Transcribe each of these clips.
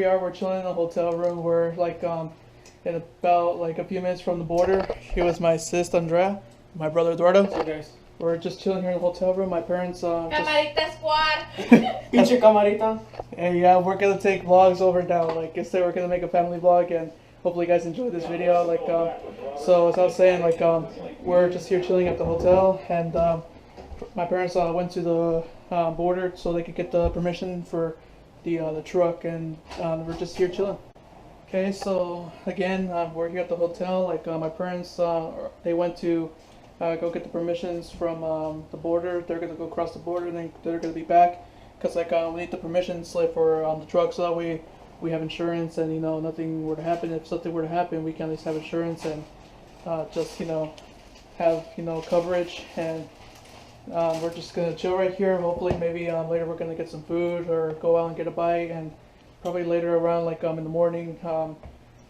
we are. We're chilling in a hotel room. We're like in about like a few minutes from the border. Here was my sis Andrea, my brother Eduardo. Hey guys. We're just chilling here in the hotel room. My parents Camarita Squad. Pinche camarita. And yeah, we're gonna take vlogs over now. Like I said, we're gonna make a family vlog, and hopefully you guys enjoy this video. Like so as I was saying, like we're just here chilling at the hotel, and my parents went to the border so they could get the permission for the truck, and we're just here chilling. Okay, so again, we're here at the hotel. Like my parents, they went to go get the permissions from the border. They're gonna go across the border, and then they're gonna be back, cause like we need the permission slip for the truck, so that way we have insurance, and nothing were to happen. If something were to happen, we can at least have insurance and just have coverage. And we're just gonna chill right here. Hopefully, maybe later we're gonna get some food or go out and get a bite, and probably later around like in the morning,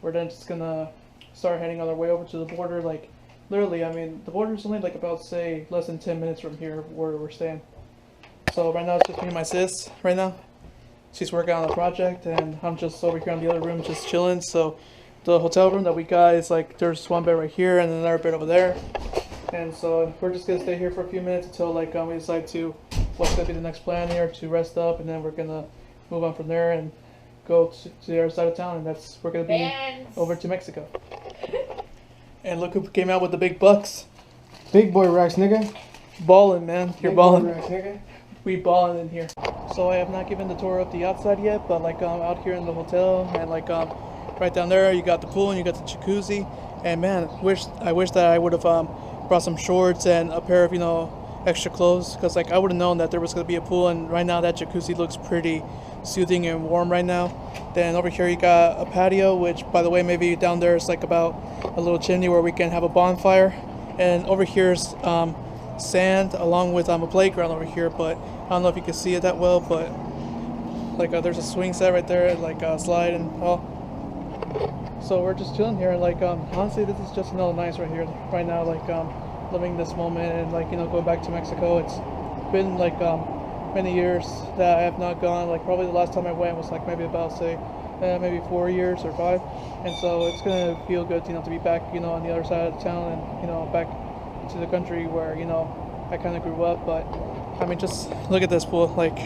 we're then just gonna start heading on our way over to the border. Like literally, I mean, the border is only like about say less than 10 minutes from here where we're staying. So right now it's just me and my sis. Right now, she's working on a project, and I'm just over here on the other room just chilling. So the hotel room that we got is like there's one bed right here and another bed over there. And so we're just gonna stay here for a few minutes until like we decide to what's gonna be the next plan here to rest up, and then we're gonna move on from there and go to the other side of town, and we're gonna be over to Mexico. And look who came out with the big bucks. Big boy racks, nigga. Ballin', man. You're Big ballin'. boy racks, nigga. We ballin' in here. So I have not given the tour of the outside yet, but like out here in the hotel, and like right down there you got the pool and you got the jacuzzi. And man, I wish that I would have brought some shorts and a pair of extra clothes, because like I would have known that there was gonna be a pool. And right now that jacuzzi looks pretty soothing and warm right now. Then over here you got a patio, which by the way, maybe down there is like about a little chimney where we can have a bonfire. And over here's sand along with a playground over here, but I don't know if you can see it that well, but like there's a swing set right there, like a slide and all. So we're just chilling here. Like honestly, this is just nice right here right now, like living this moment, and like going back to Mexico. It's been like many years that I have not gone. Like probably the last time I went was like maybe about say maybe 4 years or 5, and so it's gonna feel good to be back on the other side of the town, and back to the country where I kind of grew up. But I mean, just look at this pool. Like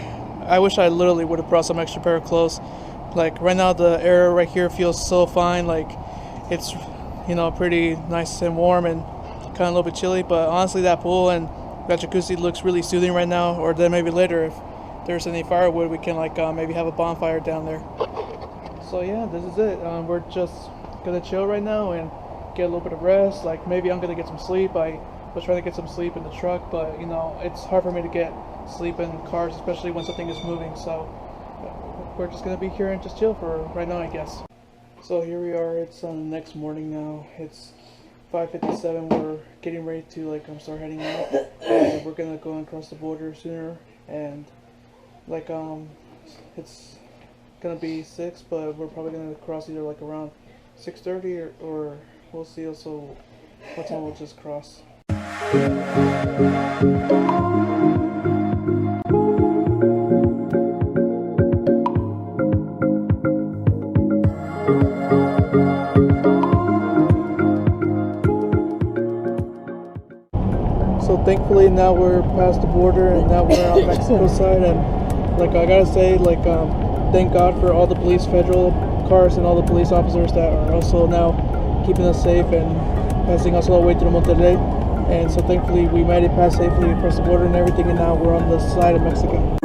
I wish I literally would have brought some extra pair of clothes. Like right now the air right here feels so fine. Like it's pretty nice and warm and kind of a little bit chilly, but honestly that pool and that jacuzzi looks really soothing right now. Or then maybe later, if there's any firewood, we can like maybe have a bonfire down there. So yeah, this is it. We're just gonna chill right now and get a little bit of rest. Like maybe I'm gonna get some sleep. I was trying to get some sleep in the truck, but it's hard for me to get sleep in cars, especially when something is moving. So we're just gonna be here and just chill for right now, I guess. So here we are. It's the next morning now. It's 5:57. We're getting ready to start heading out, and we're gonna go and cross the border sooner. And like it's gonna be 6, but we're probably gonna cross either like around 6:30 or we'll see also what time we'll just cross. So thankfully now we're past the border, and now we're on Mexico side, and like I gotta say, like thank God for all the police, federal cars, and all the police officers that are also now keeping us safe and passing us all the way through Monterrey. And so thankfully we made it past safely across the border and everything, and now we're on the side of Mexico.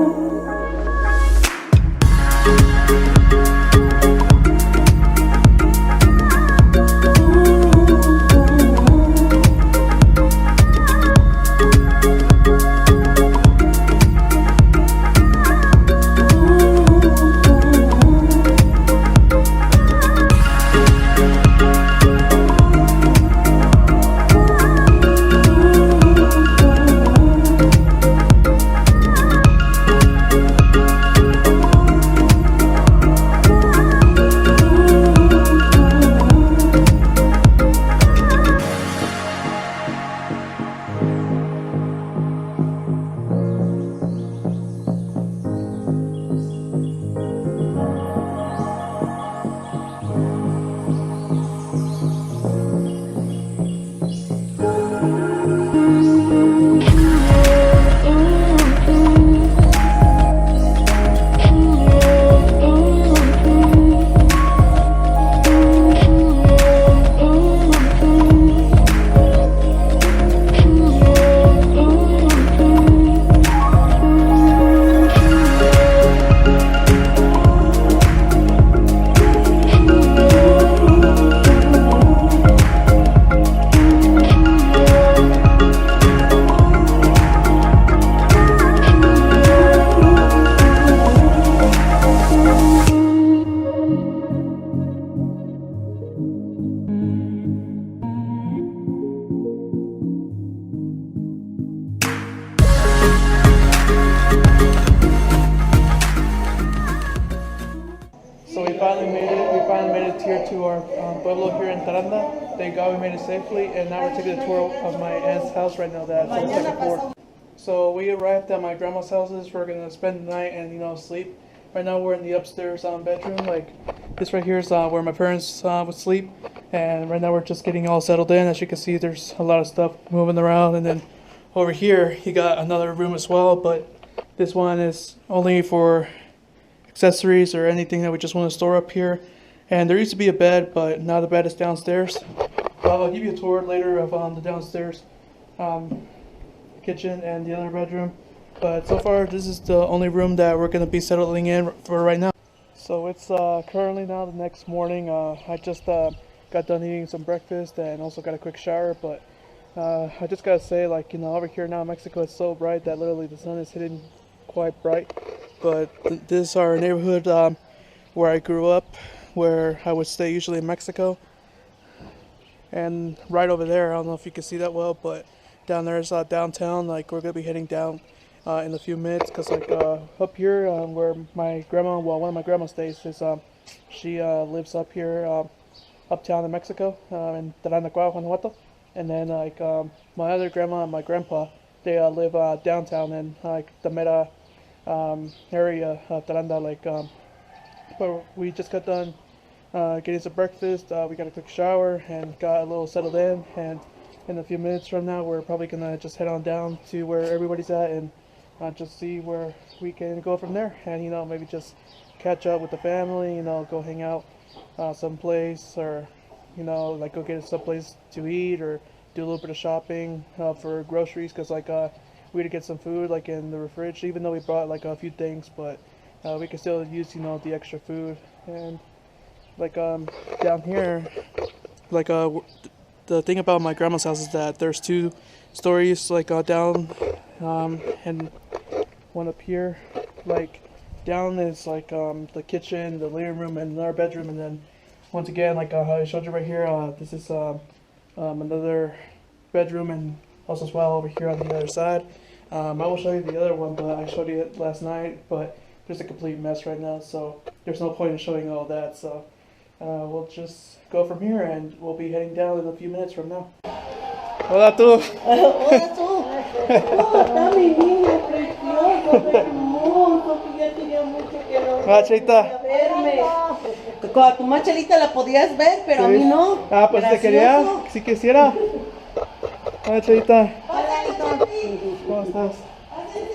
Taranda. Thank God we made it safely, and now we're taking a tour of my aunt's house right now that's on the second floor. So we arrived at my grandma's houses. We're gonna spend the night and sleep. Right now we're in the upstairs bedroom. Like this right here is where my parents would sleep, and right now we're just getting all settled in. As you can see, there's a lot of stuff moving around, and then over here you got another room as well, but this one is only for accessories or anything that we just want to store up here. And there used to be a bed, but now the bed is downstairs. I'll give you a tour later of the downstairs kitchen and the other bedroom. But so far, this is the only room that we're going to be settling in for right now. So it's currently now the next morning. I just got done eating some breakfast and also got a quick shower. But I just got to say, like, over here now in Mexico, it's so bright that literally the sun is hitting quite bright. But this is our neighborhood where I grew up, where I would stay usually in Mexico. And right over there, I don't know if you can see that well, but down there is downtown. Like, we're gonna be heading down in a few minutes, because like up here where my grandma, well, one of my grandma's stays, is she lives up here uptown in Mexico, in Tarandacuao, Guanajuato. And then like my other grandma and my grandpa, they live downtown in like the meta area of Taranda. Like but we just got done getting some breakfast. We got a quick shower and got a little settled in, and in a few minutes from now we're probably gonna just head on down to where everybody's at and just see where we can go from there, and maybe just catch up with the family, go hang out someplace, or like go get someplace to eat, or do a little bit of shopping for groceries, because like we had to get some food like in the fridge, even though we brought like a few things, but we can still use the extra food. And like down here, like the thing about my grandma's house is that there's 2 stories, like down and one up here. Like down is like the kitchen, the living room, and our bedroom, and then once again, like how I showed you right here, this is another bedroom, and also as well over here on the other side. I will show you the other one, but I showed you it last night, but there's a complete mess right now, so there's no point in showing all that. So we'll just go from here, and we'll be heading down in a few minutes from now. Hola tú. Hola tú. ¿Cómo está mi niño precioso, hermoso, que ya tenía mucho que no Chelita. verme? A tu más Chelita la podías ver, pero a mí no. Ah, pues te quería, Gracioso. si quisiera. Hola Chelita. Hola, hijo. ¿Cómo estás?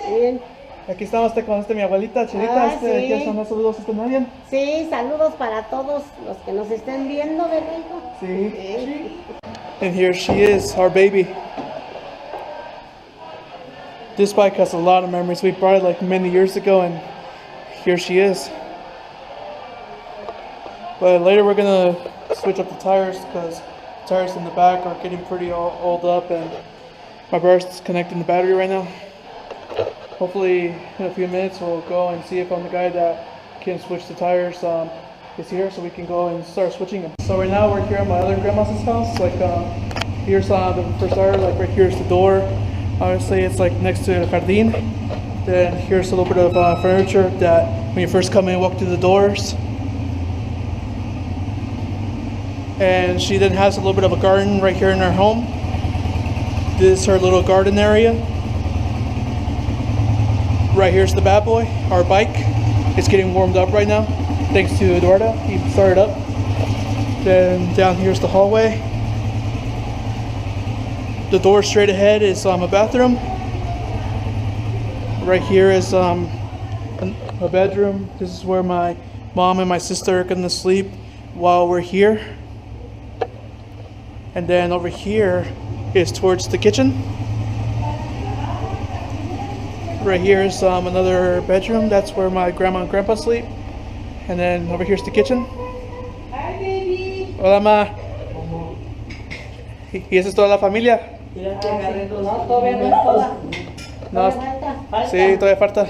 Bien. Aquí estamos con mi abuelita Chelita. Sí. ¿Quieres mandar saludos a nadie? Sí, saludos para todos los que nos estén viendo, ¿verdad, hijo? Sí. And here she is, our baby. This bike has a lot of memories. We bought it like many years ago, and here she is. But later we're gonna switch up the tires, because the tires in the back are getting pretty old up, and my brother's connecting the battery right now. Hopefully in a few minutes we'll go and see if the guy that can switch the tires is here, so we can go and start switching them. So right now we're here at my other grandma's house. Like here's the first tire, like right here's the door. Obviously it's like next to the jardín. Then here's a little bit of furniture that when you first come in, walk through the doors. And she then has a little bit of a garden right here in her home. This is her little garden area. Right here's the bad boy, our bike. It's getting warmed up right now, thanks to Eduardo. He started up. Then down here's the hallway. The door straight ahead is a bathroom. Right here is a bedroom. This is where my mom and my sister are gonna sleep while we're here. And then over here is towards the kitchen. Right here is another bedroom. That's where my grandma and grandpa sleep. And then over here's the kitchen. Hi, baby. Hola, ma. ¿Y esa es toda la familia? Mira, te agarré dos. No, todavía no es toda. No, Falta. sí, todavía falta.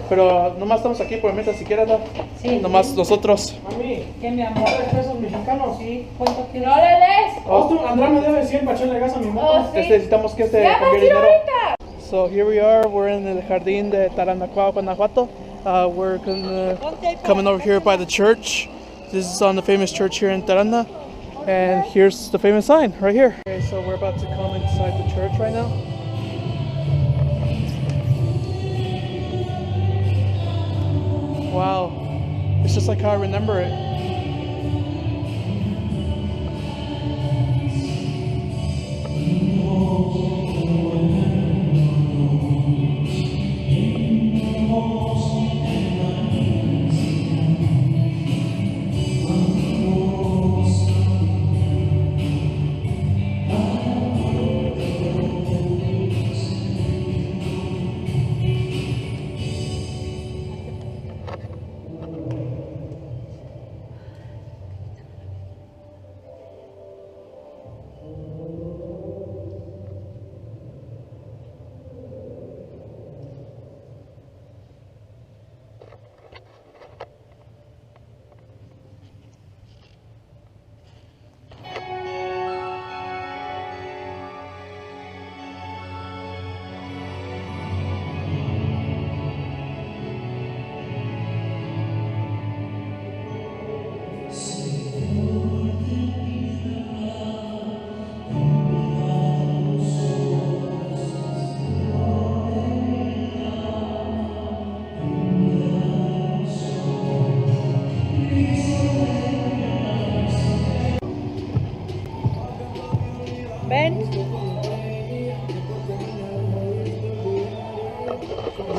Pero nomás estamos aquí por mientras, si quieres, ¿no? Sí. Nomás nosotros. Mami, ¿Qué, mi amor? ¿sabes pesos mexicanos? Sí, ¿cuánto quieres? No le des. Oh, Andrés me debe 100 para echarle gas a mi moto. Oh, sí. Necesitamos que Ya, cambiar sí, dinero. ahorita. So here we are, we're in the jardín de Tarandacuao, Guanajuato. We're coming over here by the church. This is on the famous church here in Taranda. And here's the famous sign right here. Okay, so we're about to come inside the church right now. Wow, it's just like how I remember it.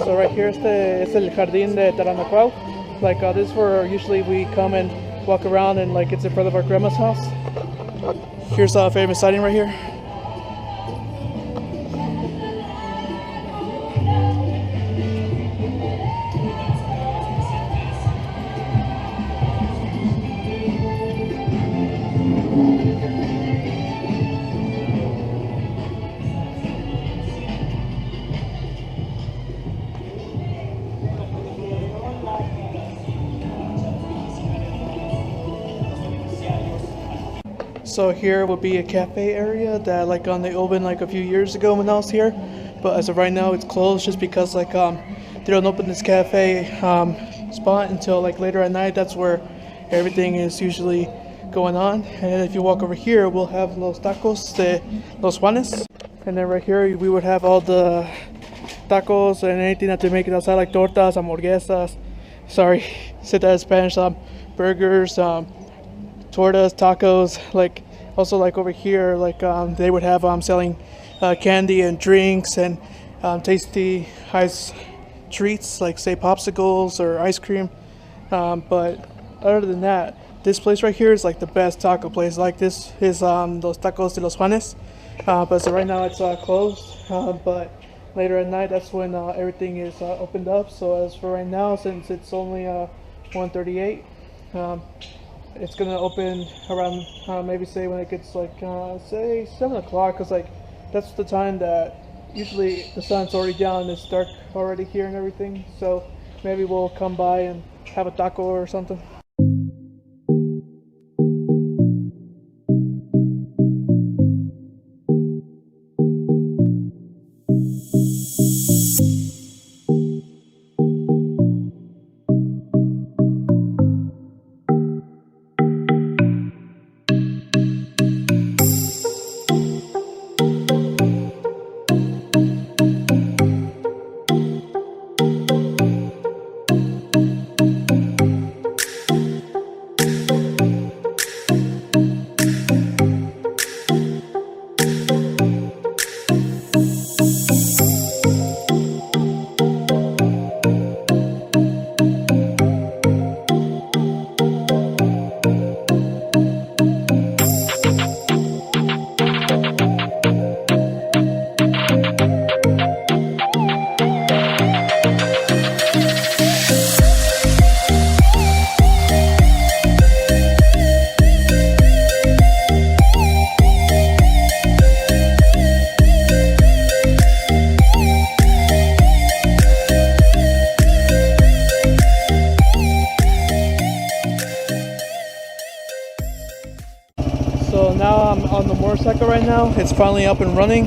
So right here es el jardín de Tarandacuao. Like this is where usually we come and walk around, and like it's in front of our grandma's house. Here's our famous sighting right here. So here will be a cafe area that like they opened like a few years ago when I was here, but as of right now it's closed just because like they don't open this cafe spot until like later at night. That's where everything is usually going on. And if you walk over here, we'll have los tacos de los Juanes, and then right here we would have all the tacos and anything that they make it outside, like tortas, hamburguesas. Sorry, said that in Spanish. Burgers, tortas, tacos. Like also like over here, like they would have selling candy and drinks and tasty ice treats, like say popsicles or ice cream. But other than that, this place right here is like the best taco place. Like this is Los Tacos de los Juanes. But so right now it's closed. But later at night, that's when everything is opened up. So as for right now, since it's only 1:38, it's gonna open around maybe say when it gets like say 7 o'clock, because like that's the time that usually the sun's already down and it's dark already here and everything. So maybe we'll come by and have a taco or something. So now I'm on the motorcycle right now. It's finally up and running.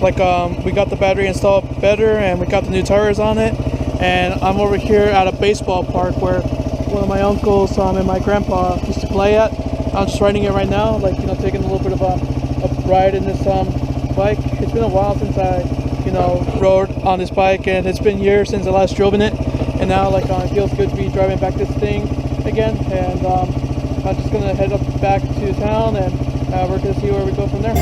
Like we got the battery installed better and we got the new tires on it. And I'm over here at a baseball park where one of my uncles and my grandpa used to play at. I'm just riding it right now, like, you know, taking a little bit of a ride in this bike. It's been a while since I, you know, rode on this bike, and it's been years since I last drove in it, and now like it feels good to be driving back this thing again. And I'm just gonna head up back to town, and we're gonna see where we go from there.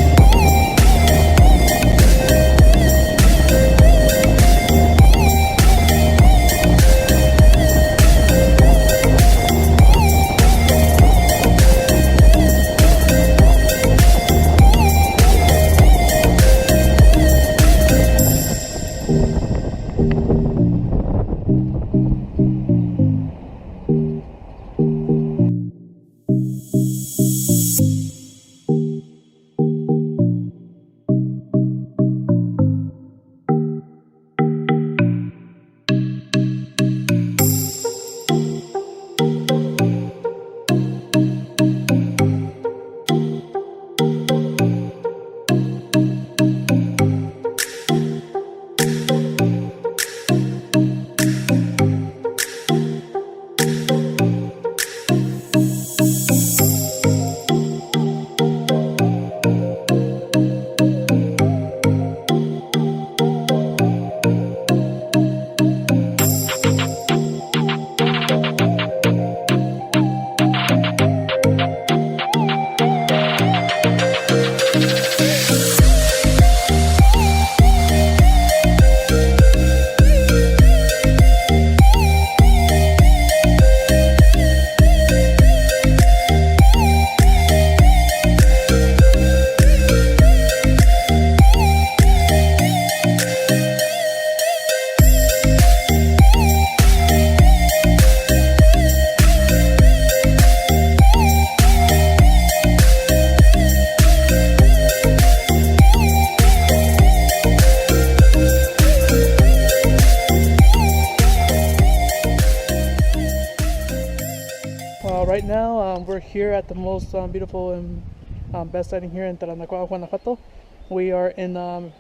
Right now, we're here at the most beautiful and best sighting here in Tarandacuao, Guanajuato. We are in El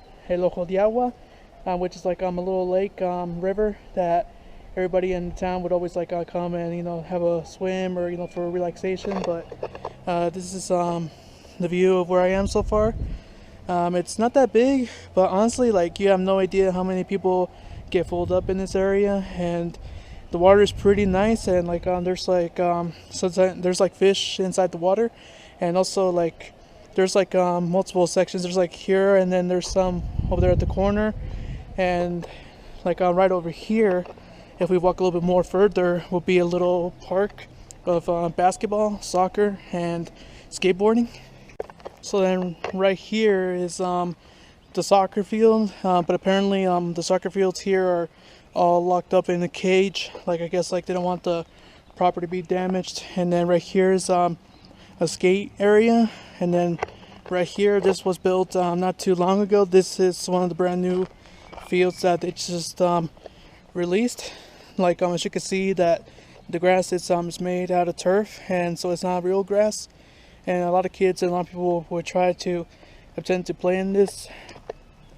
Ojo de Agua, which is like a little lake river that everybody in town would always like come and, you know, have a swim or, you know, for relaxation. But this is the view of where I am so far. It's not that big, but honestly, like, you have no idea how many people get filled up in this area, and the water is pretty nice, and like there's like there's like fish inside the water, and also like there's like multiple sections. There's like here, and then there's some over there at the corner, and like right over here, if we walk a little bit more further, will be a little park of basketball, soccer, and skateboarding. So then right here is the soccer field, but apparently the soccer fields here are all locked up in a cage. Like, I guess like they don't want the property to be damaged. And then right here is a skate area, and then right here, this was built not too long ago. This is one of the brand new fields that they just released. Like as you can see, that the grass is made out of turf, and so it's not real grass. And a lot of kids and a lot of people would try to attempt to play in this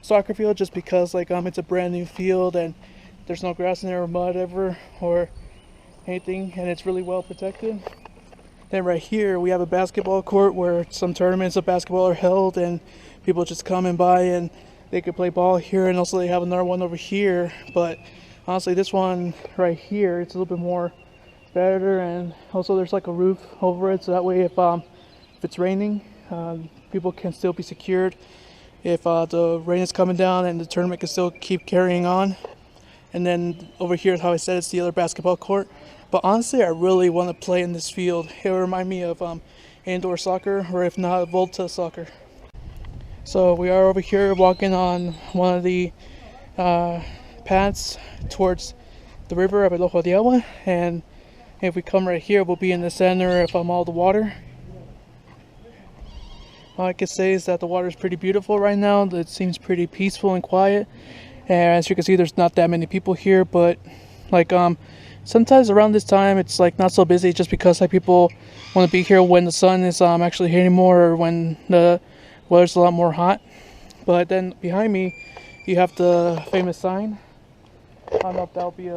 soccer field just because like it's a brand new field and there's no grass in there or mud ever or anything, and it's really well protected. Then right here we have a basketball court where some tournaments of basketball are held, and people just come and by and they could play ball here. And also they have another one over here, but honestly this one right here, it's a little bit more better, and also there's like a roof over it, so that way if it's raining, people can still be secured if the rain is coming down, and the tournament can still keep carrying on. And then over here, how I said, it's the other basketball court. But honestly, I really want to play in this field. It would remind me of indoor soccer, or if not, Volta soccer. So we are over here walking on one of the paths towards the river of El Ojo de Agua. And if we come right here, we'll be in the center of all the water. All I can say is that the water is pretty beautiful right now. It seems pretty peaceful and quiet. And as you can see, there's not that many people here, but like sometimes around this time it's like not so busy, just because like people want to be here when the sun is actually hitting more, or when the weather's a lot more hot. But then behind me you have the famous sign. I don't know if that'll be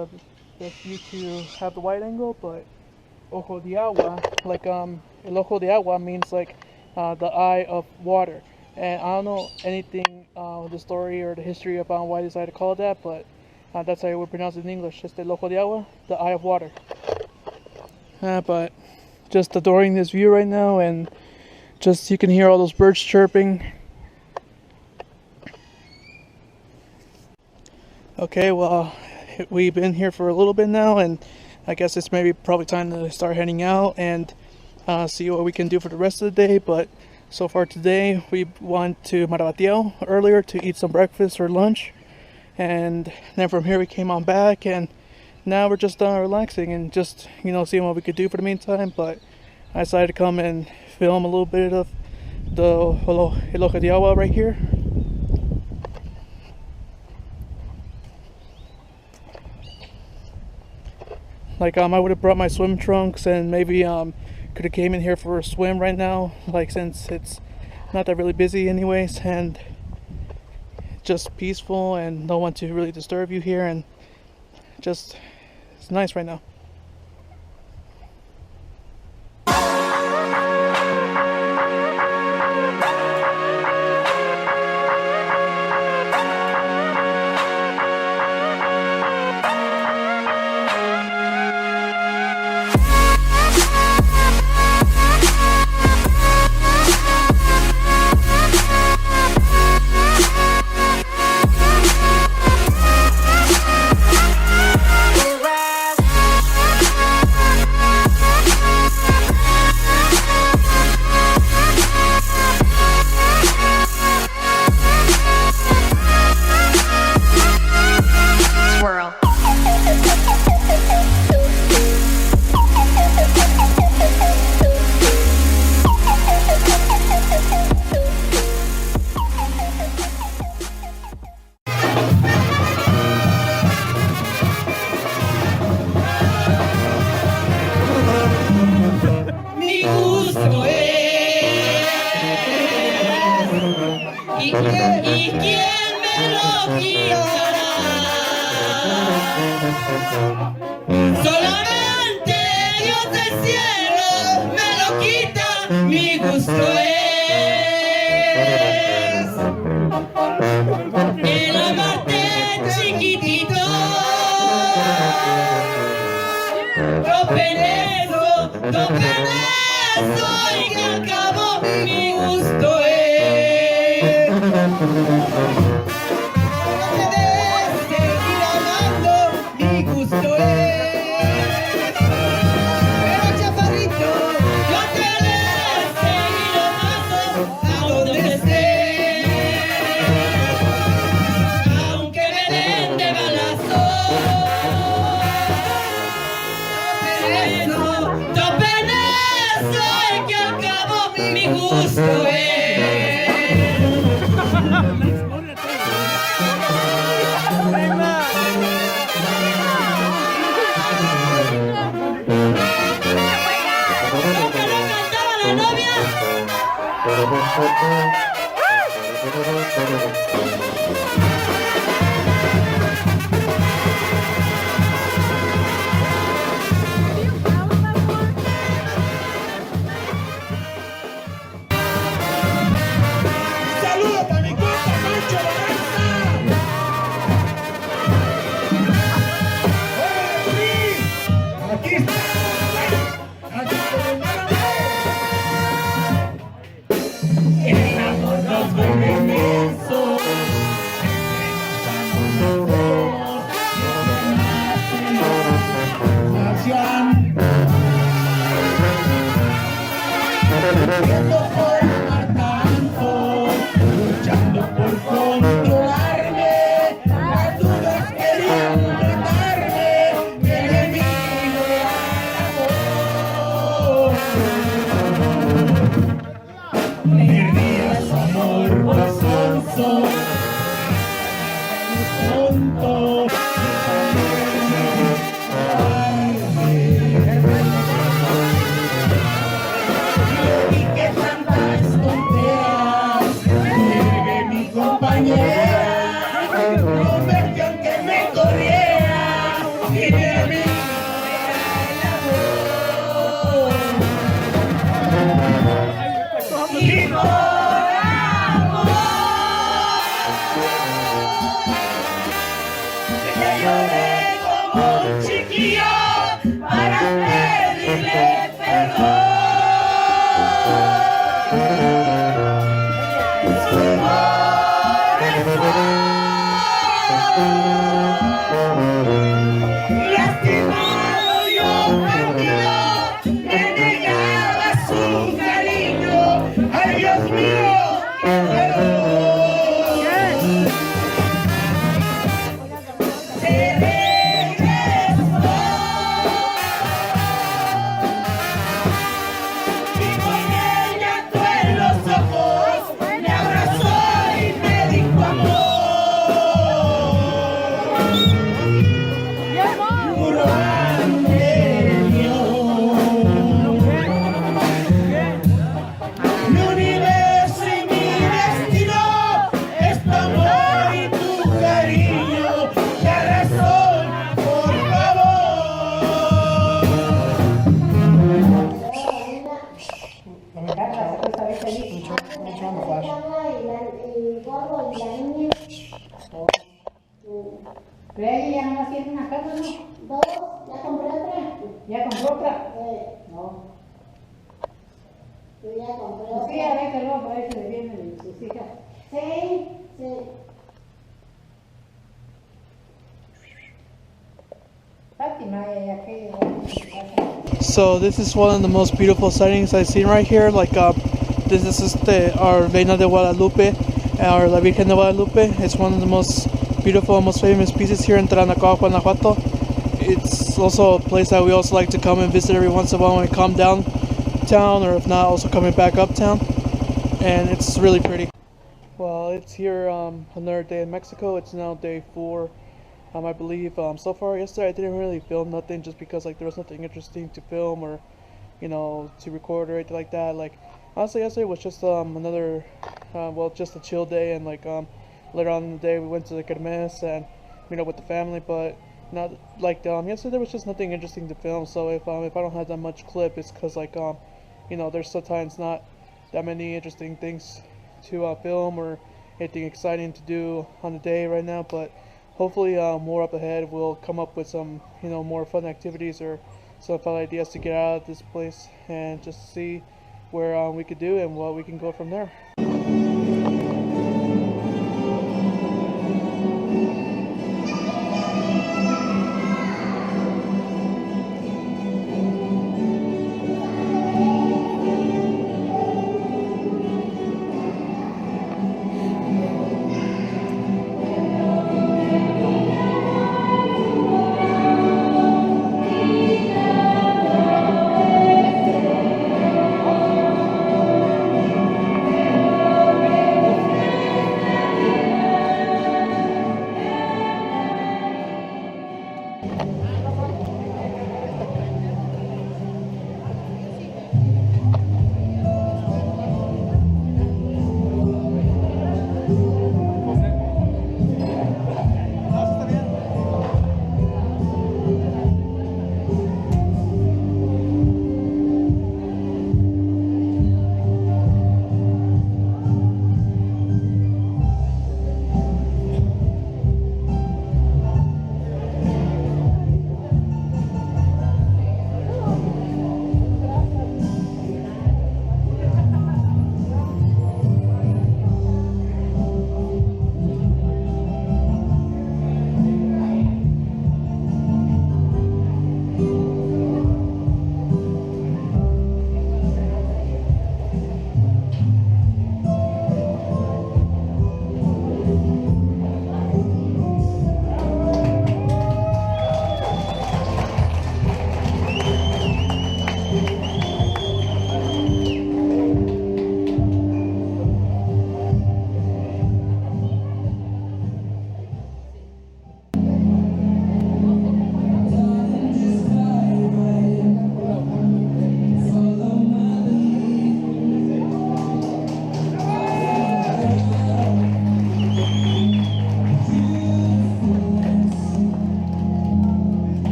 best view to have the wide angle, but Ojo de Agua, like El ojo de agua means like the eye of water. And I don't know anything the story or the history about why they decided to call it that, but that's how it would pronounce it in English. Just el ojo de agua, the eye of water. But just adoring this view right now, and just you can hear all those birds chirping. Okay, well, we've been here for a little bit now, and I guess it's maybe probably time to start heading out and see what we can do for the rest of the day. But so far today, we went to Marabatío earlier to eat some breakfast or lunch, and then from here we came on back, and now we're just relaxing and just, you know, seeing what we could do for the meantime. But I decided to come and film a little bit of the El Ojo de Agua right here. Like I would have brought my swim trunks and maybe could have came in here for a swim right now, like since it's not that really busy anyways, and just peaceful and no one to really disturb you here, and just it's nice right now. ¿Y quién me lo quitará? Solamente Dios del cielo me lo quita, mi gusto es el amarte chiquitito. No penezo y que al cabo mi gusto es. No te debes seguir amando, mi gusto es. Pero chaparrito, yo te debes seguir amando a donde estés. Aunque me den de balazo, no penezo y que al cabo mi gusto es. ¡Saludos para mi compa Pancho Baranza! ¡Hola, aquí está! ¡Aquí está el amor nos vuelve inmenso! y yo para pedirle perdón. Lastimado yo partido, le negaba su cariño. Ay, Dios mío, perdón. Se regresó y con el llanto en los ojos me abrazó y me dijo amor. Juro ante Dios, mi universo y mi destino es tu amor y tu cariño. La razón, por favor. El gordo y la niña. Pero ella ya nomás tiene una casa, ¿no? Dos, ya compré otra. ¿Ya compró otra? No. Yo ya compré Pues otra. sí, a veces luego por ahí se le vienen sus hijas. Sí, sí. Fátima, ella que So this is one of the most beautiful sightings I've seen right here. Like this is our Reina de Guadalupe, or La Virgen de Guadalupe. It's one of the most beautiful, most famous pieces here in Tarandacuao, Guanajuato. It's also a place that we also like to come and visit every once in a while when we come downtown, or if not, also coming back uptown. And it's really pretty. Well, it's here another day in Mexico. It's now day 4. I believe so far yesterday I didn't really film nothing just because like there was nothing interesting to film or to record or anything like that. Like honestly yesterday was just another just a chill day, and like later on in the day we went to the kermesse and with the family, but not like yesterday there was just nothing interesting to film. So if I don't have that much clip, it's because like there's sometimes not that many interesting things to film or anything exciting to do on the day right now. But hopefully more up ahead we'll come up with some more fun activities or some fun ideas to get out of this place and just see where we could do and what we can go from there.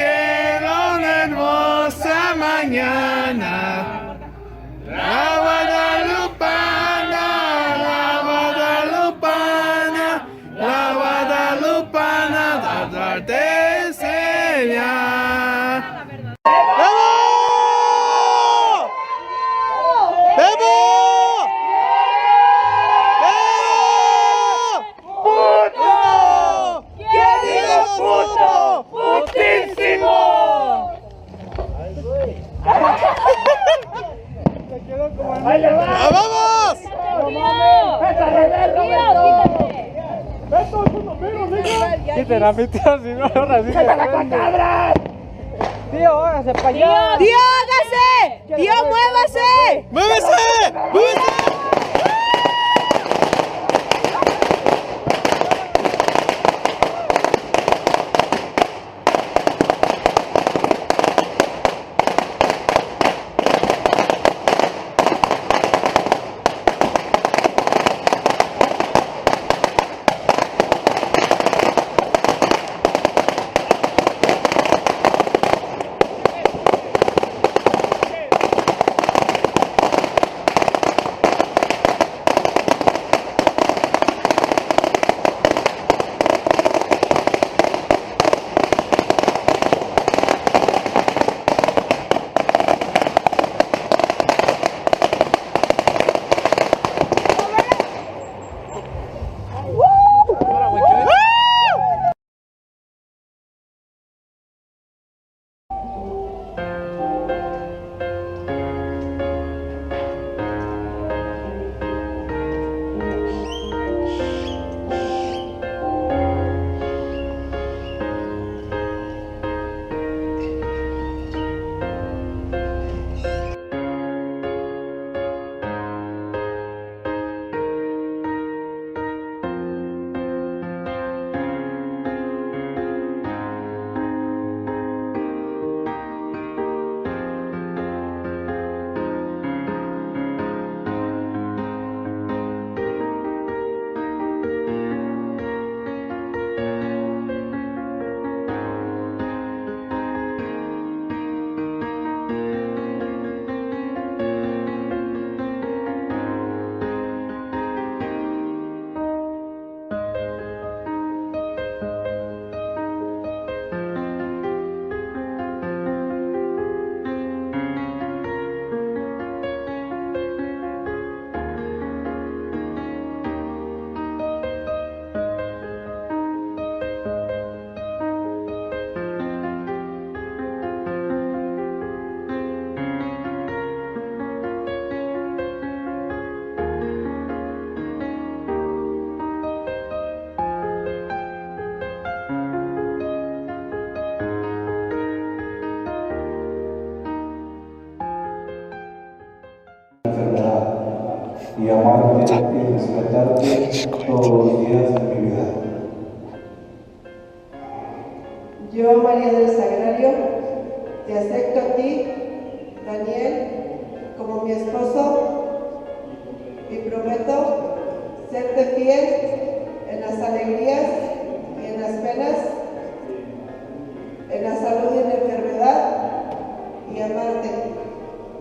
cielo una hermosa mañana. La guadalupana, la guadalupana, la guadalupana, da darte señal. ¡Bebo! ¡Puto! ¿Quién dijo puto? ¡Putísimo! ¡Vamos! Quiten la mitad, si no, ahora sí. Tío, hágase para allá. ¡Tío, hágase! ¡Tío, muévase! ¡Muévese! ¡Muévese! Y amarte y respetarte todos los días de mi vida. Yo, María del Sagrario, te acepto a ti, Daniel, como mi esposo y prometo serte fiel en las alegrías y en las penas, en la salud y en la enfermedad, y amarte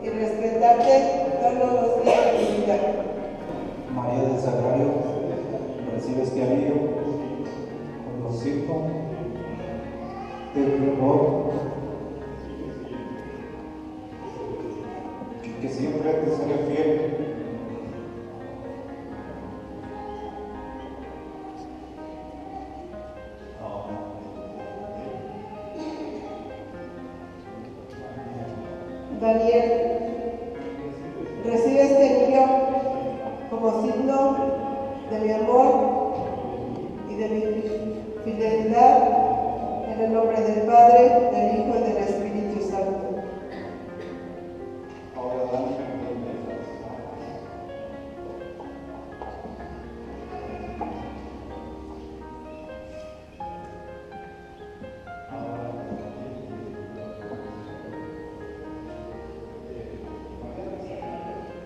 y respetarte todos los días de mi vida. María del Sagrario, recibe este anillo con los signos del amor y que siempre te seré fiel. Daniel, recibe este anillo como signo de mi amor y de mi fidelidad en el nombre del Padre, del Hijo y del Espíritu Santo.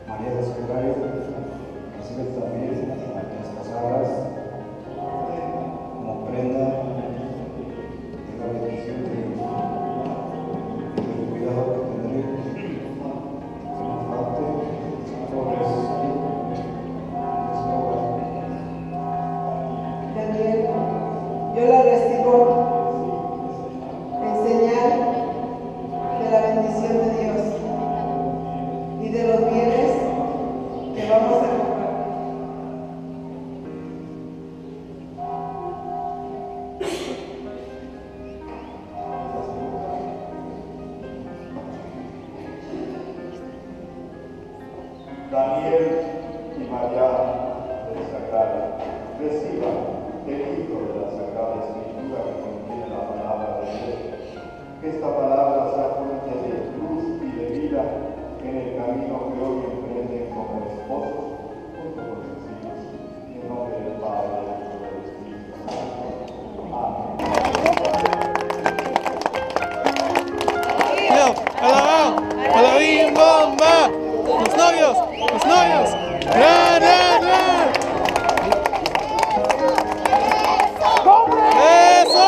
María del Sagrario, recibe también estas palabras como prenda de la bendición de Dios. allá del sagrario, reciba el libro de la Sagrada Escritura que contiene la palabra de Dios. Que esta palabra sea fuente de luz y de vida en el camino que hoy emprenden como esposos junto con sus hijos. En nombre del Padre, del Hijo y del Espíritu Santo. Amén. ¡A la bim bomba! ¡Los novios! ¡Los novios! ¡Ra, ra, ra! ¡Eso!